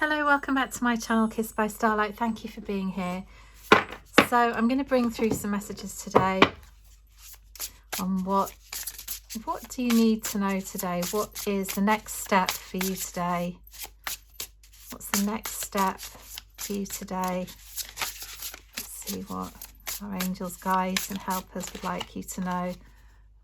Hello, welcome back to my channel, Kissed by Starlight. Thank you for being here. So I'm going to bring through some messages today on what do you need to know today? What is the next step for you today? What's the next step for you today? Let's see what our angels, guides and helpers would like you to know.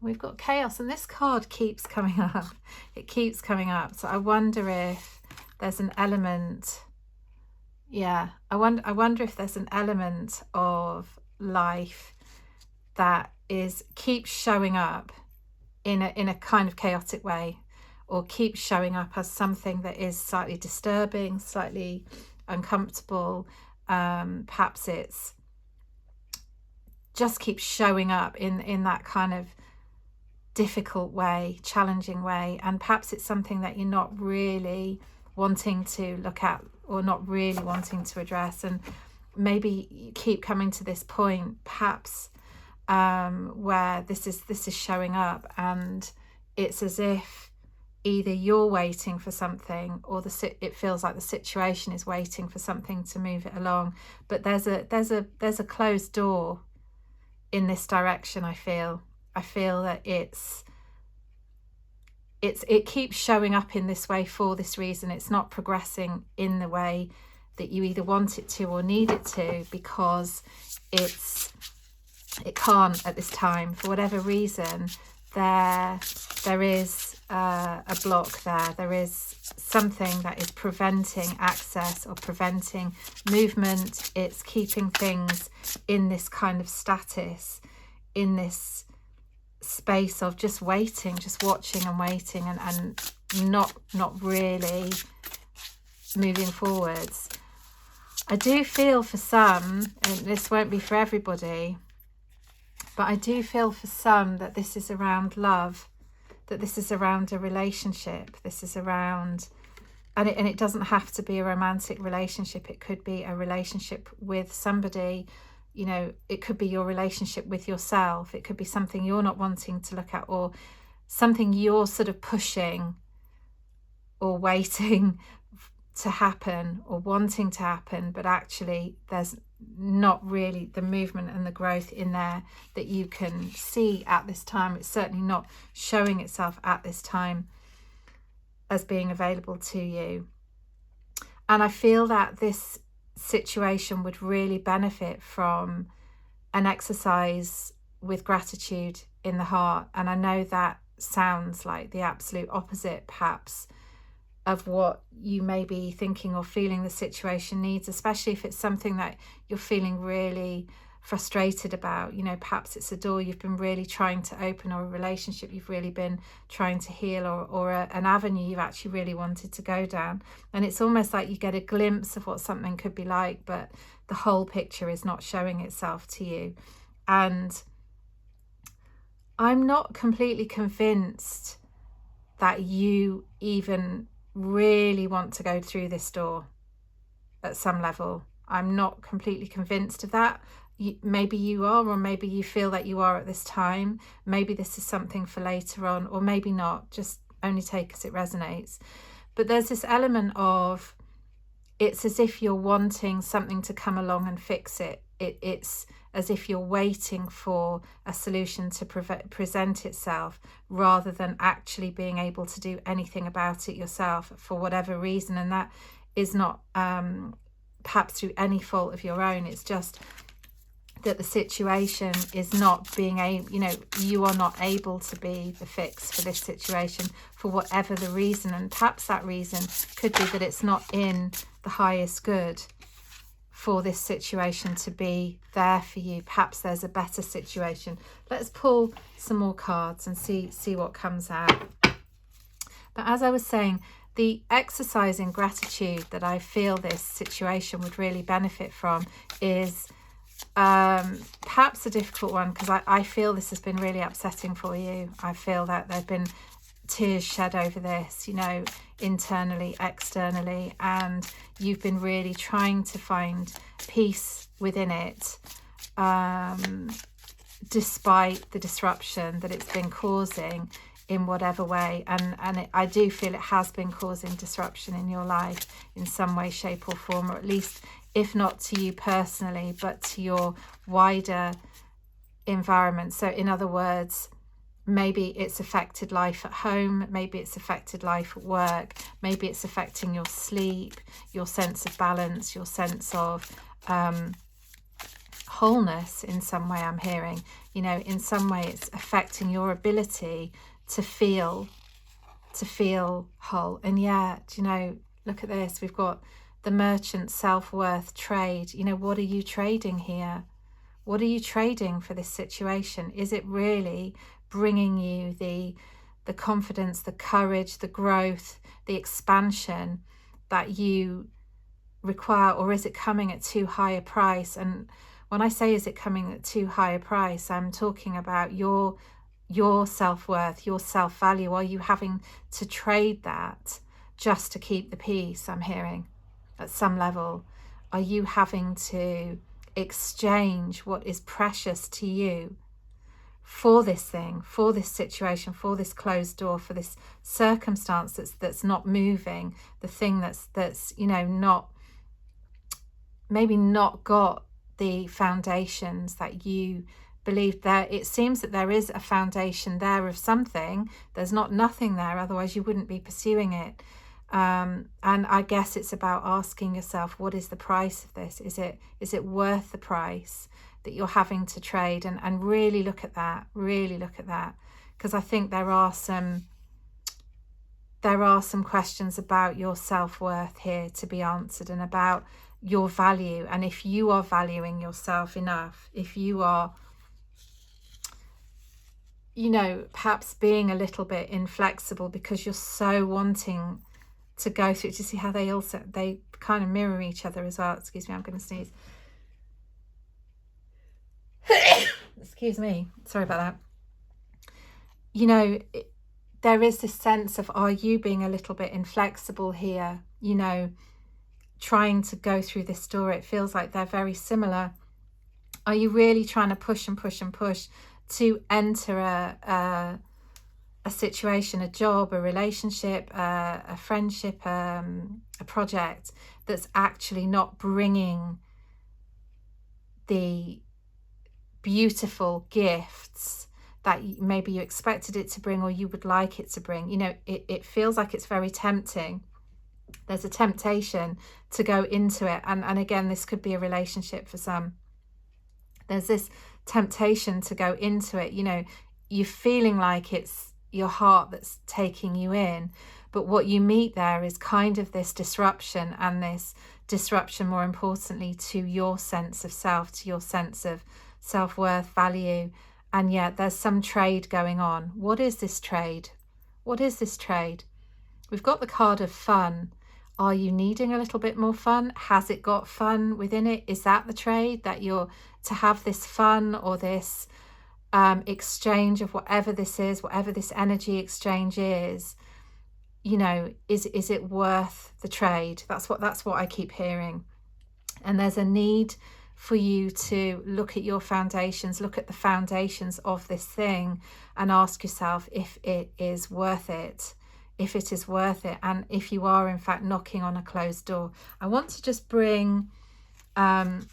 We've got chaos, and this card keeps coming up. It keeps coming up. So I wonder if there's an element, I wonder if there's an element of life that keeps showing up in a kind of chaotic way, or keeps showing up as something that is slightly disturbing, slightly uncomfortable. Perhaps it's just keeps showing up in that kind of difficult way, challenging way, and perhaps it's something that you're not really wanting to look at or not really wanting to address, and maybe you keep coming to this point perhaps where this is showing up, and it's as if either you're waiting for something or it feels like the situation is waiting for something to move it along, but there's a closed door in this direction. I feel that it keeps showing up in this way for this reason. It's not progressing in the way that you either want it to or need it to, because it can't at this time for whatever reason. There is a block there. There is something that is preventing access or preventing movement. It's keeping things in this kind of status, in this space of just waiting, just watching and waiting, and not really moving forwards. I do feel for some, and this won't be for everybody, but I do feel for some that this is around love, that this is around a relationship, this is around, and it doesn't have to be a romantic relationship. It could be a relationship with somebody. You know, it could be your relationship with yourself. It could be something you're not wanting to look at, or something you're sort of pushing or waiting to happen or wanting to happen, but actually there's not really the movement and the growth in there that you can see at this time. It's certainly not showing itself at this time as being available to you. And I feel that this situation would really benefit from an exercise with gratitude in the heart. And I know that sounds like the absolute opposite perhaps of what you may be thinking or feeling the situation needs, especially if it's something that you're feeling really frustrated about. You know, perhaps it's a door you've been really trying to open, or a relationship you've really been trying to heal, or an avenue you've actually really wanted to go down, and it's almost like you get a glimpse of what something could be like, but the whole picture is not showing itself to you. And I'm not completely convinced that you even really want to go through this door at some level. I'm not completely convinced of that. Maybe you are, or maybe you feel that you are at this time. Maybe this is something for later on, or maybe not. Just only take as it resonates. But there's this element of, it's as if you're wanting something to come along and fix it. It's as if you're waiting for a solution to present itself, rather than actually being able to do anything about it yourself for whatever reason. And that is not perhaps through any fault of your own. It's just that the situation is not being able, you are not able to be the fix for this situation for whatever the reason. And perhaps that reason could be that it's not in the highest good for this situation to be there for you. Perhaps there's a better situation. Let's pull some more cards and see what comes out. But as I was saying, the exercise in gratitude that I feel this situation would really benefit from is perhaps a difficult one, because I feel this has been really upsetting for you. I feel that there have been tears shed over this, internally, externally, and you've been really trying to find peace within it, despite the disruption that it's been causing in whatever way. And I do feel it has been causing disruption in your life in some way, shape or form, or at least if not to you personally, but to your wider environment. So in other words, maybe it's affected life at home, maybe it's affected life at work, maybe it's affecting your sleep, your sense of balance, your sense of wholeness in some way. I'm hearing, you know, in some way it's affecting your ability to feel whole. And yet, you know, look at this, we've got the merchant, self-worth, trade. You know, what are you trading here? What are you trading for this situation? Is it really bringing you the confidence, the courage, the growth, the expansion that you require, or is it coming at too high a price? And when I say is it coming at too high a price, I'm talking about your self-worth, your self-value. Are you having to trade that just to keep the peace? I'm hearing at some level. Are you having to exchange what is precious to you for this thing, for this situation, for this closed door, for this circumstance that's not moving, the thing that's you know, not maybe not got the foundations that you believe there? It seems that there is a foundation there of something. There's not nothing there, otherwise you wouldn't be pursuing it. And I guess it's about asking yourself, what is the price of this? Is it worth the price that you're having to trade? And really look at that, because I think there are some questions about your self-worth here to be answered, and about your value, and if you are valuing yourself enough, if you are, you know, perhaps being a little bit inflexible because you're so wanting to go through. Do you see how they kind of mirror each other as well? Excuse me, I'm going to sneeze. Excuse me, sorry about that. You know, there is this sense of, are you being a little bit inflexible here, you know, trying to go through this door? It feels like they're very similar. Are you really trying to push and push and push to enter a situation, a job, a relationship, a friendship, a project that's actually not bringing the beautiful gifts that maybe you expected it to bring, or you would like it to bring? You know, it feels like it's very tempting. There's a temptation to go into it, and again, this could be a relationship for some. There's this temptation to go into it. You know, you're feeling like it's your heart that's taking you in, but what you meet there is kind of this disruption, and this disruption, more importantly, to your sense of self, to your sense of self-worth, value. And yet there's some trade going on. What is this trade? What is this trade? We've got the card of fun. Are you needing a little bit more fun? Has it got fun within it? Is that the trade, that you're to have this fun, or this exchange of whatever this is, whatever this energy exchange is? You know, is it worth the trade? That's what I keep hearing. And there's a need for you to look at your foundations, look at the foundations of this thing, and ask yourself if it is worth it. If it is worth it, and if you are in fact knocking on a closed door. I want to just bring some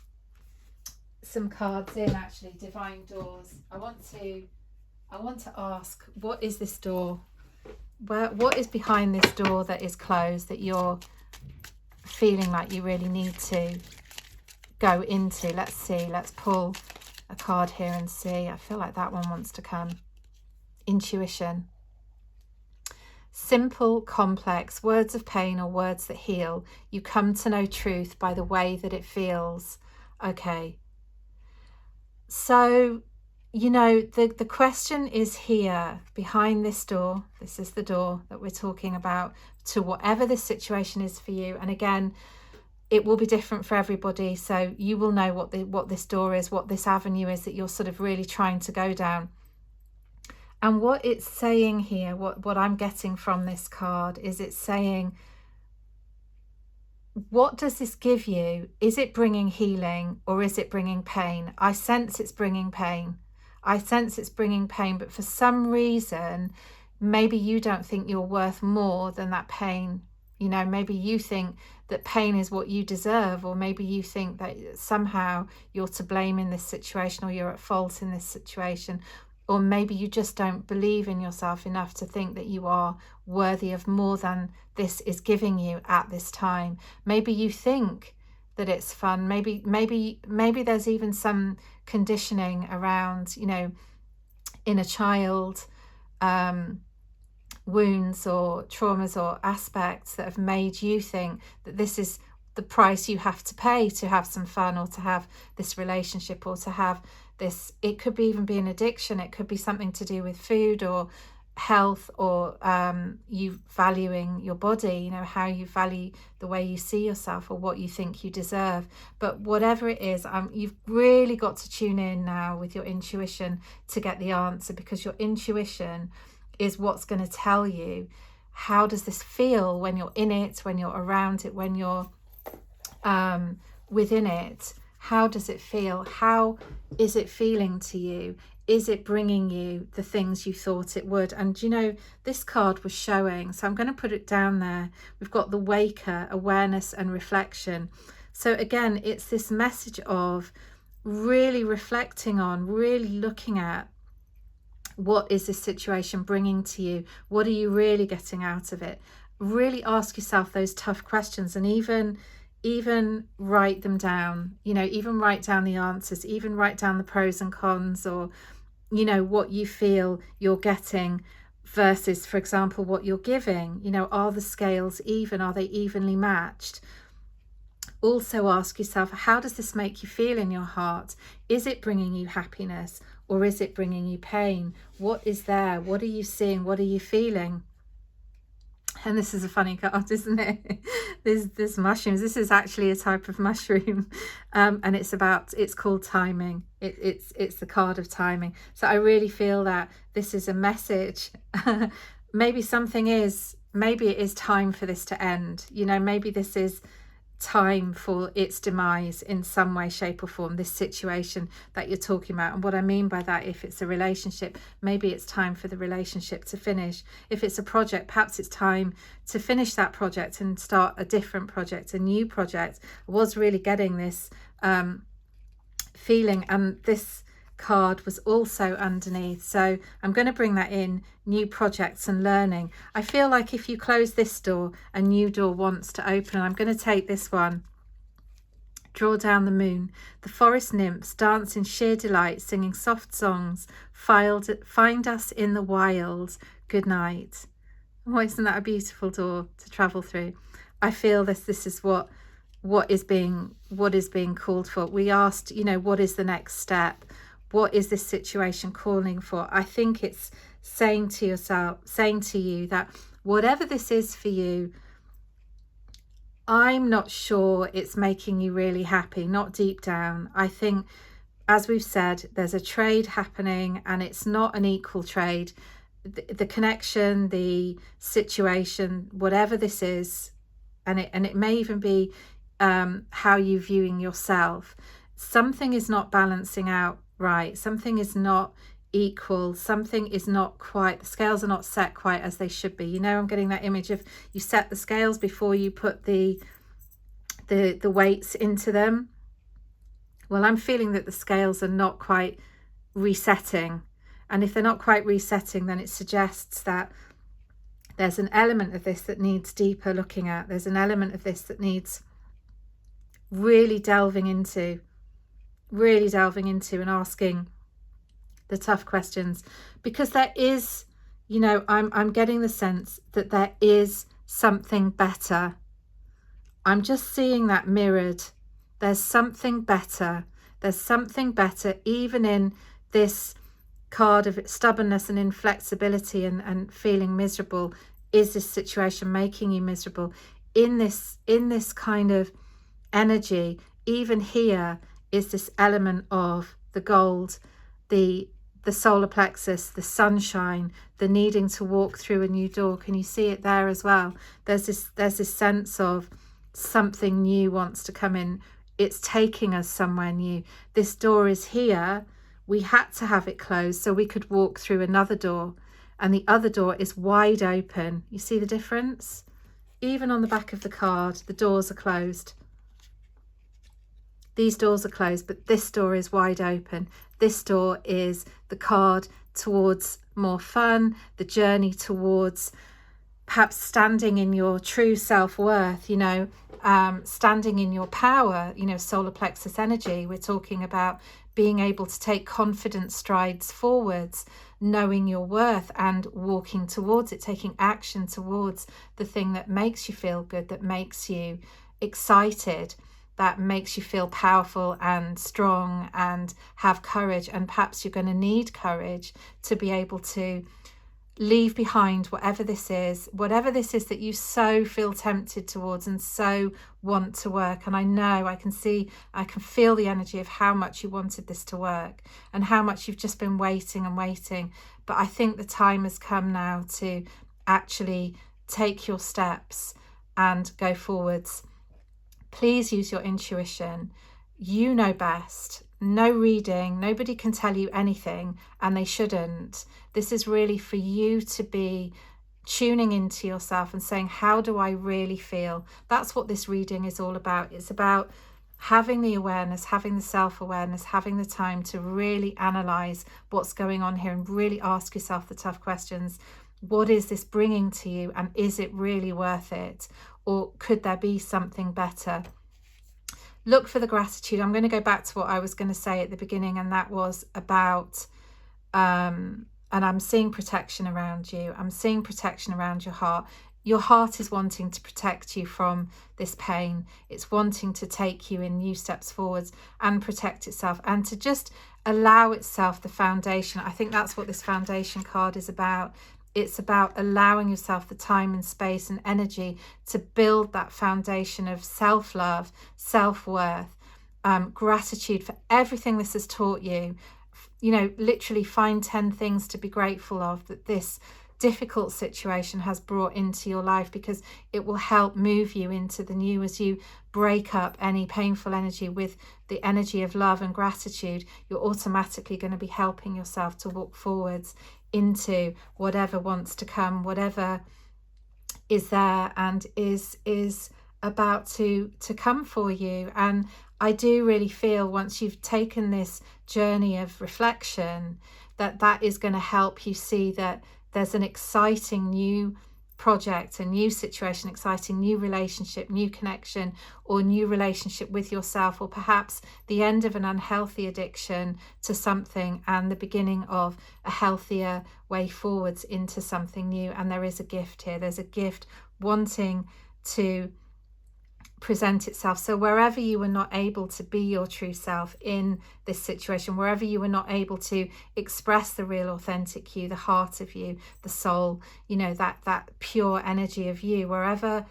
cards in, actually, divine doors. I want to ask, what is this door? What is behind this door that is closed, that you're feeling like you really need to go into? Let's see, let's pull a card here and see. I feel like that one wants to come. Intuition. Simple, complex, words of pain or words that heal. You come to know truth by the way that it feels. Okay. So, you know, the question is here, behind this door. This is the door that we're talking about, to whatever this situation is for you. And again, it will be different for everybody. So you will know what this door is, what this avenue is that you're sort of really trying to go down. And what it's saying here, what I'm getting from this card, is it's saying, what does this give you? Is it bringing healing, or is it bringing pain? I sense it's bringing pain. I sense it's bringing pain, but for some reason, maybe you don't think you're worth more than that pain. You know, maybe you think that pain is what you deserve, or maybe you think that somehow you're to blame in this situation, or you're at fault in this situation, or maybe you just don't believe in yourself enough to think that you are worthy of more than this is giving you at this time. Maybe you think that it's fun. Maybe there's even some conditioning around, you know, inner child wounds or traumas or aspects that have made you think that this is the price you have to pay to have some fun, or to have this relationship, or to have this. It could be even be an addiction. It could be something to do with food or health, or you valuing your body, you know, how you value the way you see yourself, or what you think you deserve. But whatever it is, you've really got to tune in now with your intuition to get the answer, because your intuition is what's going to tell you, how does this feel when you're in it, when you're around it, when you're within it? How does it feel? How is it feeling to you? Is it bringing you the things you thought it would? And you know, this card was showing, so I'm going to put it down there. We've got the waker, awareness and reflection. So again, it's this message of really reflecting on, really looking at, what is this situation bringing to you? What are you really getting out of it? Really ask yourself those tough questions, and even write them down. You know, even write down the answers, even write down the pros and cons, or, you know, what you feel you're getting versus, for example, what you're giving. You know, are the scales even? Are they evenly matched? Also ask yourself, how does this make you feel in your heart? Is it bringing you happiness, or is it bringing you pain? What is there? What are you seeing? What are you feeling? And this is a funny card, isn't it? There's mushrooms. This is actually a type of mushroom, and it's called timing. It's the card of timing. So I really feel that this is a message. Maybe it is time for this to end. You know, maybe this is time for its demise in some way, shape or form, this situation that you're talking about. And what I mean by that, if it's a relationship, maybe it's time for the relationship to finish. If it's a project, perhaps it's time to finish that project and start a different project, a new project. I was really getting this feeling, and this card was also underneath, so I'm going to bring that in, new projects and learning. I feel like if you close this door, a new door wants to open. I'm going to take this one. Draw down the moon. The forest nymphs dance in sheer delight, singing soft songs. Find us in the wild. Good night. Oh, isn't that a beautiful door to travel through? I feel this is what is being called for. We asked, you know, what is the next step? What is this situation calling for? I think it's saying to you that whatever this is for you, I'm not sure it's making you really happy, not deep down. I think, as we've said, there's a trade happening, and it's not an equal trade. The connection, the situation, whatever this is, and it may even be how you're viewing yourself. Something is not balancing out right. Something is not equal. Something is not quite, the scales are not set quite as they should be. You know, I'm getting that image of you set the scales before you put the weights into them. Well, I'm feeling that the scales are not quite resetting. And if they're not quite resetting, then it suggests that there's an element of this that needs deeper looking at. There's an element of this that needs really delving into and asking the tough questions, because there is, you know, I'm getting the sense that there is something better. I'm just seeing that mirrored. There's something better. There's something better, even in this card of stubbornness and inflexibility and feeling miserable. Is this situation making you miserable? In this kind of energy, even here is this element of the gold, the solar plexus, the sunshine, the needing to walk through a new door. Can you see it there as well? There's this sense of something new wants to come in. It's taking us somewhere new. This door is here. We had to have it closed so we could walk through another door. and the other door is wide open. You see the difference? Even on the back of the card, the doors are closed. These doors are closed, but this door is wide open. This door is the card towards more fun, the journey towards perhaps standing in your true self-worth, you know, standing in your power, you know, solar plexus energy. We're talking about being able to take confident strides forwards, knowing your worth and walking towards it, taking action towards the thing that makes you feel good, that makes you excited, that makes you feel powerful and strong and have courage. And perhaps you're going to need courage to be able to leave behind whatever this is that you so feel tempted towards and so want to work. And I know, I can feel the energy of how much you wanted this to work and how much you've just been waiting and waiting. But I think the time has come now to actually take your steps and go forwards. Please use your intuition. You know best. No reading, nobody can tell you anything, and they shouldn't. This is really for you to be tuning into yourself and saying, how do I really feel? That's what this reading is all about. It's about having the awareness, having the self-awareness, having the time to really analyze what's going on here and really ask yourself the tough questions. What is this bringing to you, and is it really worth it? Or could there be something better? Look for the gratitude. I'm going to go back to what I was going to say at the beginning, and that was about, and I'm seeing protection around you. I'm seeing protection around your heart. Your heart is wanting to protect you from this pain. It's wanting to take you in new steps forwards and protect itself and to just allow itself the foundation. I think that's what this foundation card is about. It's about allowing yourself the time and space and energy to build that foundation of self-love, self-worth, gratitude for everything this has taught you. You know, literally find 10 things to be grateful of that this difficult situation has brought into your life, because it will help move you into the new as you break up any painful energy with the energy of love and gratitude. You're automatically going to be helping yourself to walk forwards into whatever wants to come, whatever is there and is about to come for you. And I do really feel once you've taken this journey of reflection, that is going to help you see that there's an exciting new project, a new situation, exciting new relationship, new connection, or new relationship with yourself, or perhaps the end of an unhealthy addiction to something and the beginning of a healthier way forwards into something new. And there is a gift here. There's a gift wanting to present itself. So wherever you were not able to be your true self in this situation, wherever you were not able to express the real authentic you, the heart of you, the soul, you know, that pure energy of you, wherever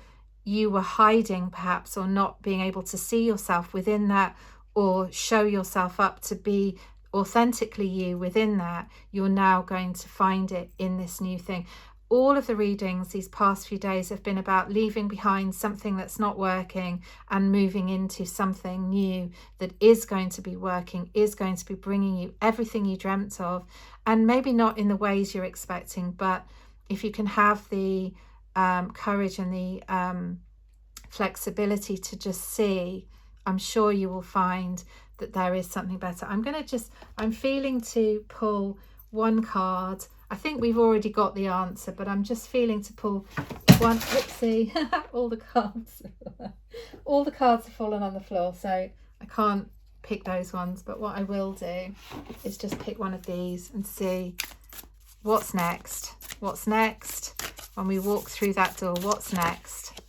you were hiding perhaps, or not being able to see yourself within that or show yourself up to be authentically you within that, you're now going to find it in this new thing. All of the readings these past few days have been about leaving behind something that's not working and moving into something new that is going to be working, is going to be bringing you everything you dreamt of, and maybe not in the ways you're expecting, but if you can have the courage and the flexibility to just see, I'm sure you will find that there is something better. I'm feeling to pull one card. I think we've already got the answer, but I'm just feeling to pull one. Oopsie, all the cards have fallen on the floor, so I can't pick those ones. But what I will do is just pick one of these and see what's next. What's next when we walk through that door? What's next?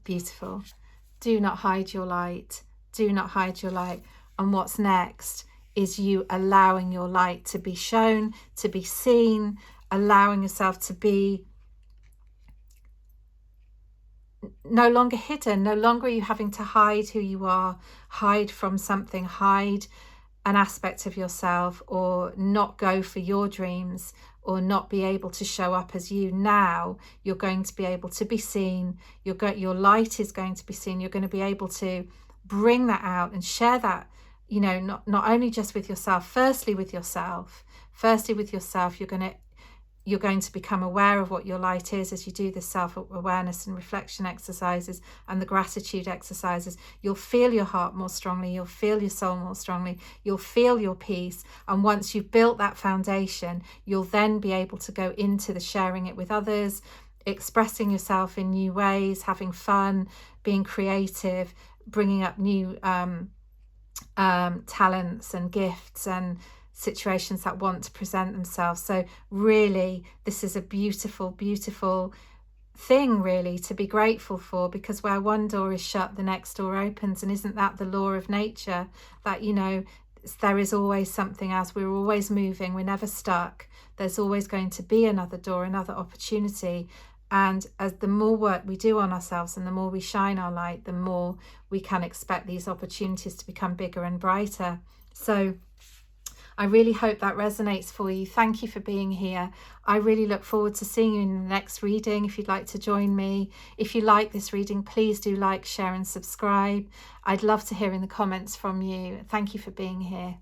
Beautiful. Do not hide your light. Do not hide your light. And what's next is you allowing your light to be shown, to be seen, allowing yourself to be no longer hidden. No longer are you having to hide who you are, hide from something, hide an aspect of yourself, or not go for your dreams, or not be able to show up as you. Now you're going to be able to be seen. Your light is going to be seen. You're going to be able to bring that out and share that, you know, not only just with yourself, firstly with yourself, you're going to you're going to become aware of what your light is as you do the self-awareness and reflection exercises and the gratitude exercises. You'll feel your heart more strongly, you'll feel your soul more strongly, you'll feel your peace. And once you've built that foundation, you'll then be able to go into the sharing it with others, expressing yourself in new ways, having fun, being creative, bringing up new talents and gifts and situations that want to present themselves. So really, this is a beautiful, beautiful thing really to be grateful for, because where one door is shut, the next door opens. And isn't that the law of nature, that, you know, there is always something else, we're always moving, we're never stuck, there's always going to be another door, another opportunity. And as the more work we do on ourselves and the more we shine our light, the more we can expect these opportunities to become bigger and brighter. So I really hope that resonates for you. Thank you for being here. I really look forward to seeing you in the next reading. If you'd like to join me, if you like this reading, please do like, share and subscribe. I'd love to hear in the comments from you. Thank you for being here.